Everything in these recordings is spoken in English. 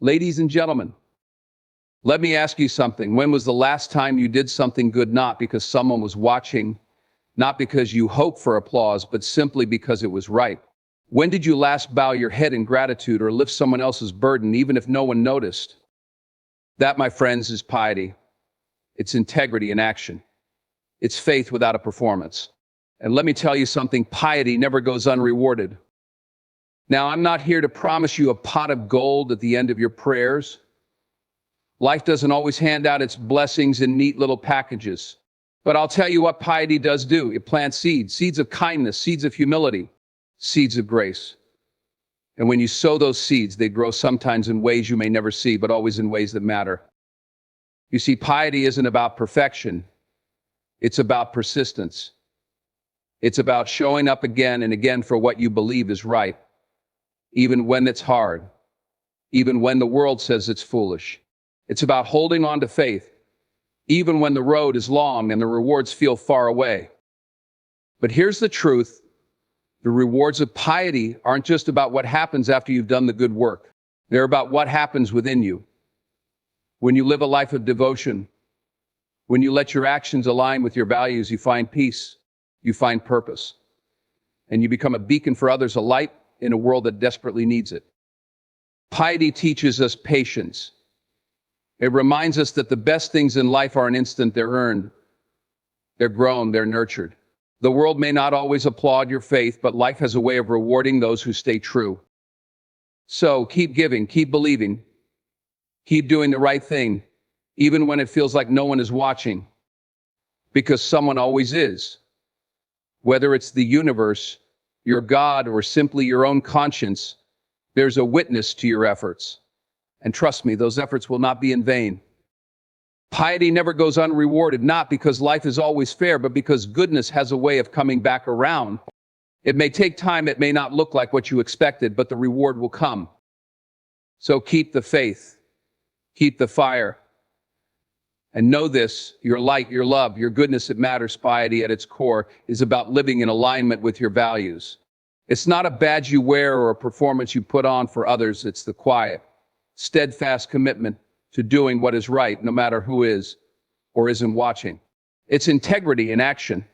Ladies and gentlemen, let me ask you something. When was the last time you did something good not because someone was watching, not because you hoped for applause, but simply because it was right? When did you last bow your head in gratitude or lift someone else's burden, even if no one noticed? That, my friends, is piety. It's integrity in action. It's faith without a performance. And let me tell you something, piety never goes unrewarded. Now, I'm not here to promise you a pot of gold at the end of your prayers. Life doesn't always hand out its blessings in neat little packages. But I'll tell you what piety does do. It plants seeds, seeds of kindness, seeds of humility, seeds of grace. And when you sow those seeds, they grow sometimes in ways you may never see, but always in ways that matter. You see, piety isn't about perfection. It's about persistence. It's about showing up again and again for what you believe is right, even when it's hard, even when the world says it's foolish. It's about holding on to faith, even when the road is long and the rewards feel far away. But here's the truth. The rewards of piety aren't just about what happens after you've done the good work. They're about what happens within you. When you live a life of devotion, when you let your actions align with your values, you find peace, you find purpose, and you become a beacon for others, a light in a world that desperately needs it. Piety teaches us patience. It reminds us that the best things in life aren't instant, they're earned, they're grown, they're nurtured. The world may not always applaud your faith, but life has a way of rewarding those who stay true. So keep giving, keep believing, keep doing the right thing, even when it feels like no one is watching, because someone always is. Whether it's the universe, your God, or simply your own conscience, there's a witness to your efforts. And trust me, those efforts will not be in vain. Piety never goes unrewarded, not because life is always fair, but because goodness has a way of coming back around. It may take time, it may not look like what you expected, but the reward will come. So keep the faith, keep the fire, and know this, your light, your love, your goodness, it matters. Piety at its core is about living in alignment with your values. It's not a badge you wear or a performance you put on for others. It's the quiet, steadfast commitment to doing what is right, no matter who is or isn't watching. It's integrity in action.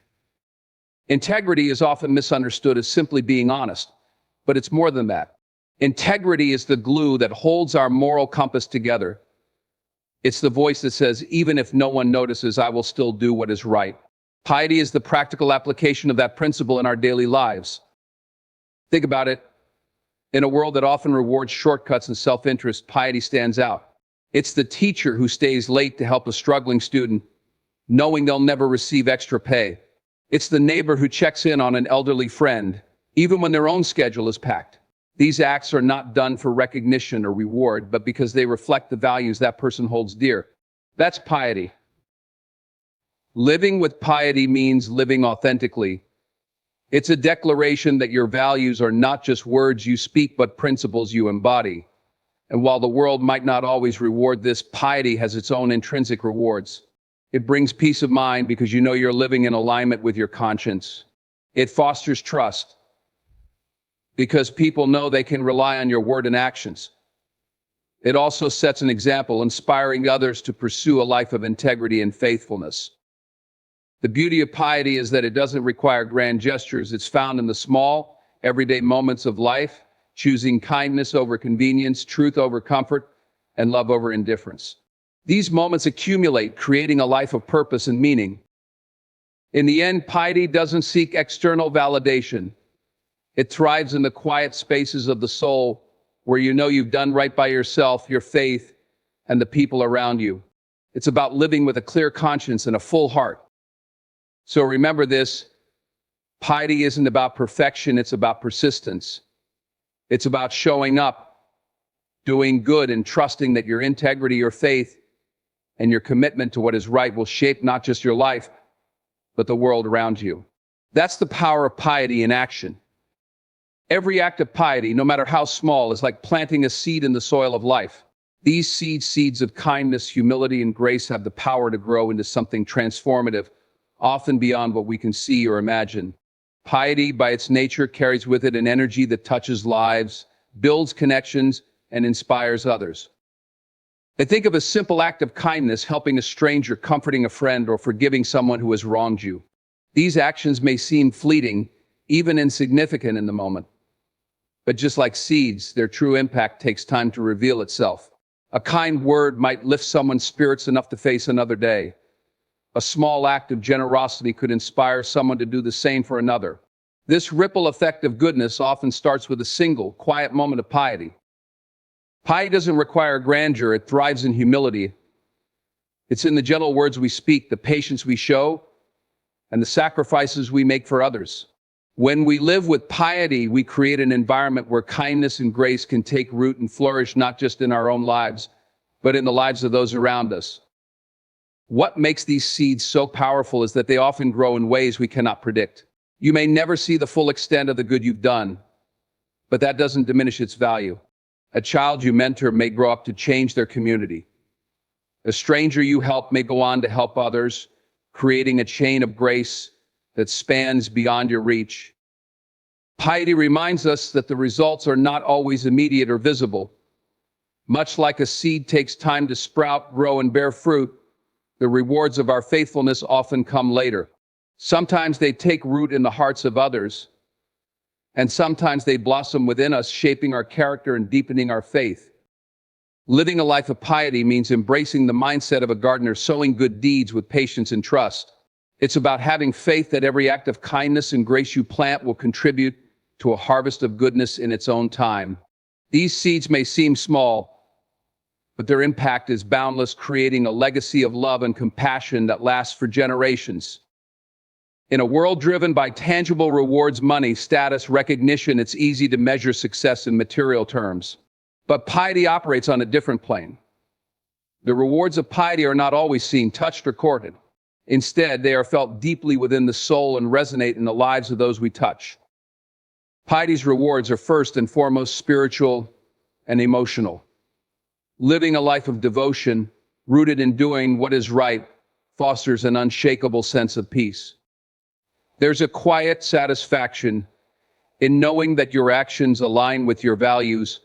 Integrity is often misunderstood as simply being honest, but it's more than that. Integrity is the glue that holds our moral compass together. It's the voice that says, even if no one notices, I will still do what is right. Piety is the practical application of that principle in our daily lives. Think about it. In a world that often rewards shortcuts and self-interest, piety stands out. It's the teacher who stays late to help a struggling student, knowing they'll never receive extra pay. It's the neighbor who checks in on an elderly friend, even when their own schedule is packed. These acts are not done for recognition or reward, but because they reflect the values that person holds dear. That's piety. Living with piety means living authentically. It's a declaration that your values are not just words you speak, but principles you embody. And while the world might not always reward this, piety has its own intrinsic rewards. It brings peace of mind because you know you're living in alignment with your conscience. It fosters trust because people know they can rely on your word and actions. It also sets an example, inspiring others to pursue a life of integrity and faithfulness. The beauty of piety is that it doesn't require grand gestures. It's found in the small, everyday moments of life, choosing kindness over convenience, truth over comfort, and love over indifference. These moments accumulate, creating a life of purpose and meaning. In the end, piety doesn't seek external validation. It thrives in the quiet spaces of the soul, where you know you've done right by yourself, your faith, and the people around you. It's about living with a clear conscience and a full heart. So remember this, piety isn't about perfection, it's about persistence. It's about showing up, doing good, and trusting that your integrity, your faith, and your commitment to what is right will shape not just your life, but the world around you. That's the power of piety in action. Every act of piety, no matter how small, is like planting a seed in the soil of life. These seeds of kindness, humility, and grace have the power to grow into something transformative, often beyond what we can see or imagine. Piety, by its nature, carries with it an energy that touches lives, builds connections, and inspires others. They think of a simple act of kindness, helping a stranger, comforting a friend, or forgiving someone who has wronged you. These actions may seem fleeting, even insignificant in the moment. But just like seeds, their true impact takes time to reveal itself. A kind word might lift someone's spirits enough to face another day. A small act of generosity could inspire someone to do the same for another. This ripple effect of goodness often starts with a single, quiet moment of piety. Piety doesn't require grandeur, it thrives in humility. It's in the gentle words we speak, the patience we show, and the sacrifices we make for others. When we live with piety, we create an environment where kindness and grace can take root and flourish not just in our own lives, but in the lives of those around us. What makes these seeds so powerful is that they often grow in ways we cannot predict. You may never see the full extent of the good you've done, but that doesn't diminish its value. A child you mentor may grow up to change their community. A stranger you help may go on to help others, creating a chain of grace that spans beyond your reach. Piety reminds us that the results are not always immediate or visible. Much like a seed takes time to sprout, grow, and bear fruit, the rewards of our faithfulness often come later. Sometimes they take root in the hearts of others, and sometimes they blossom within us, shaping our character and deepening our faith. Living a life of piety means embracing the mindset of a gardener, sowing good deeds with patience and trust. It's about having faith that every act of kindness and grace you plant will contribute to a harvest of goodness in its own time. These seeds may seem small, but their impact is boundless, creating a legacy of love and compassion that lasts for generations. In a world driven by tangible rewards, money, status, recognition, it's easy to measure success in material terms. But piety operates on a different plane. The rewards of piety are not always seen, touched, or courted. Instead, they are felt deeply within the soul and resonate in the lives of those we touch. Piety's rewards are first and foremost spiritual and emotional. Living a life of devotion, rooted in doing what is right, fosters an unshakable sense of peace. There's a quiet satisfaction in knowing that your actions align with your values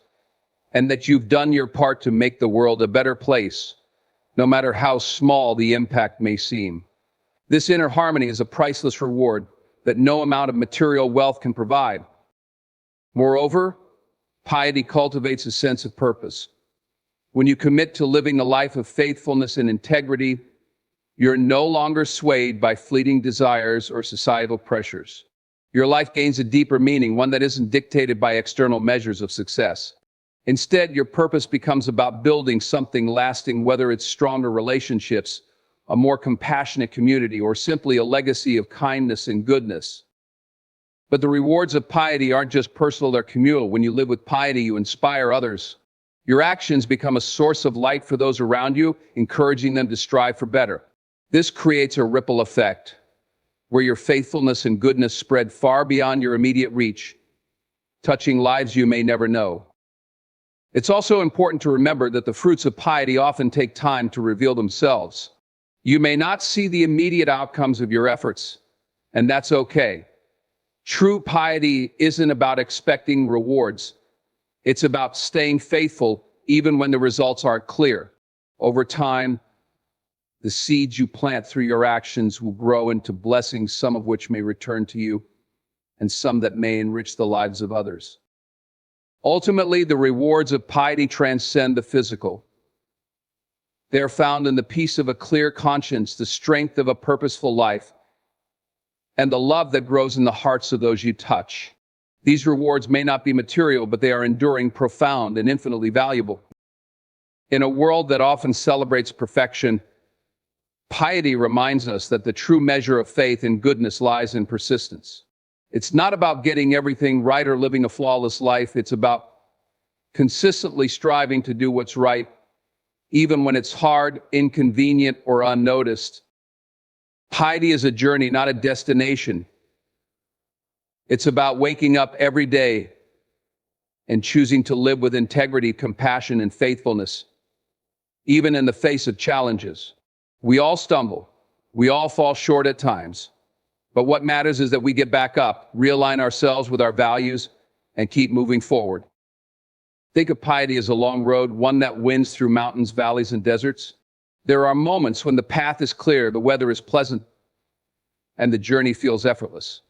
and that you've done your part to make the world a better place, no matter how small the impact may seem. This inner harmony is a priceless reward that no amount of material wealth can provide. Moreover, piety cultivates a sense of purpose. When you commit to living a life of faithfulness and integrity, you're no longer swayed by fleeting desires or societal pressures. Your life gains a deeper meaning, one that isn't dictated by external measures of success. Instead, your purpose becomes about building something lasting, whether it's stronger relationships, a more compassionate community, or simply a legacy of kindness and goodness. But the rewards of piety aren't just personal, they're communal. When you live with piety, you inspire others. Your actions become a source of light for those around you, encouraging them to strive for better. This creates a ripple effect, where your faithfulness and goodness spread far beyond your immediate reach, touching lives you may never know. It's also important to remember that the fruits of piety often take time to reveal themselves. You may not see the immediate outcomes of your efforts, and that's okay. True piety isn't about expecting rewards. It's about staying faithful even when the results aren't clear. Over time, the seeds you plant through your actions will grow into blessings, some of which may return to you, and some that may enrich the lives of others. Ultimately, the rewards of piety transcend the physical. They are found in the peace of a clear conscience, the strength of a purposeful life, and the love that grows in the hearts of those you touch. These rewards may not be material, but they are enduring, profound, and infinitely valuable. In a world that often celebrates perfection, piety reminds us that the true measure of faith and goodness lies in persistence. It's not about getting everything right or living a flawless life. It's about consistently striving to do what's right, even when it's hard, inconvenient, or unnoticed. Piety is a journey, not a destination. It's about waking up every day and choosing to live with integrity, compassion, and faithfulness, even in the face of challenges. We all stumble. We all fall short at times. But what matters is that we get back up, realign ourselves with our values, and keep moving forward. Think of piety as a long road, one that winds through mountains, valleys, and deserts. There are moments when the path is clear, the weather is pleasant, and the journey feels effortless.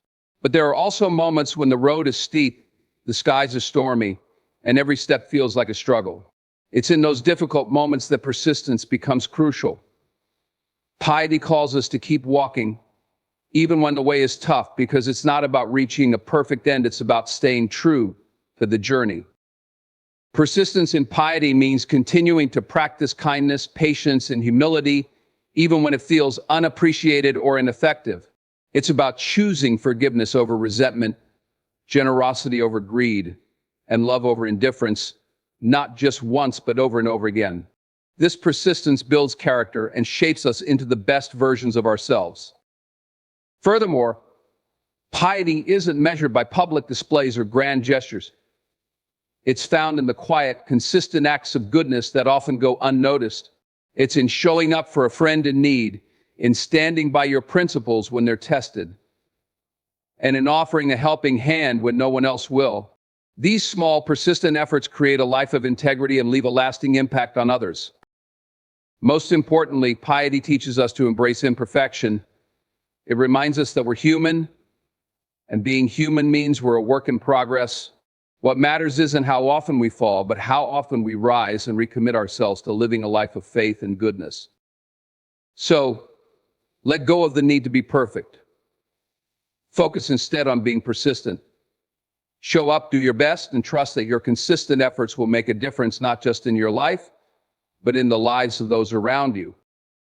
But there are also moments when the road is steep, the skies are stormy, and every step feels like a struggle. It's in those difficult moments that persistence becomes crucial. Piety calls us to keep walking, even when the way is tough, because it's not about reaching a perfect end, it's about staying true to the journey. Persistence in piety means continuing to practice kindness, patience, and humility, even when it feels unappreciated or ineffective. It's about choosing forgiveness over resentment, generosity over greed, and love over indifference, not just once, but over and over again. This persistence builds character and shapes us into the best versions of ourselves. Furthermore, piety isn't measured by public displays or grand gestures. It's found in the quiet, consistent acts of goodness that often go unnoticed. It's in showing up for a friend in need, in standing by your principles when they're tested, and in offering a helping hand when no one else will. These small, persistent efforts create a life of integrity and leave a lasting impact on others. Most importantly, piety teaches us to embrace imperfection. It reminds us that we're human, and being human means we're a work in progress. What matters isn't how often we fall, but how often we rise and recommit ourselves to living a life of faith and goodness. So, let go of the need to be perfect. Focus instead on being persistent. Show up, do your best, and trust that your consistent efforts will make a difference not just in your life, but in the lives of those around you.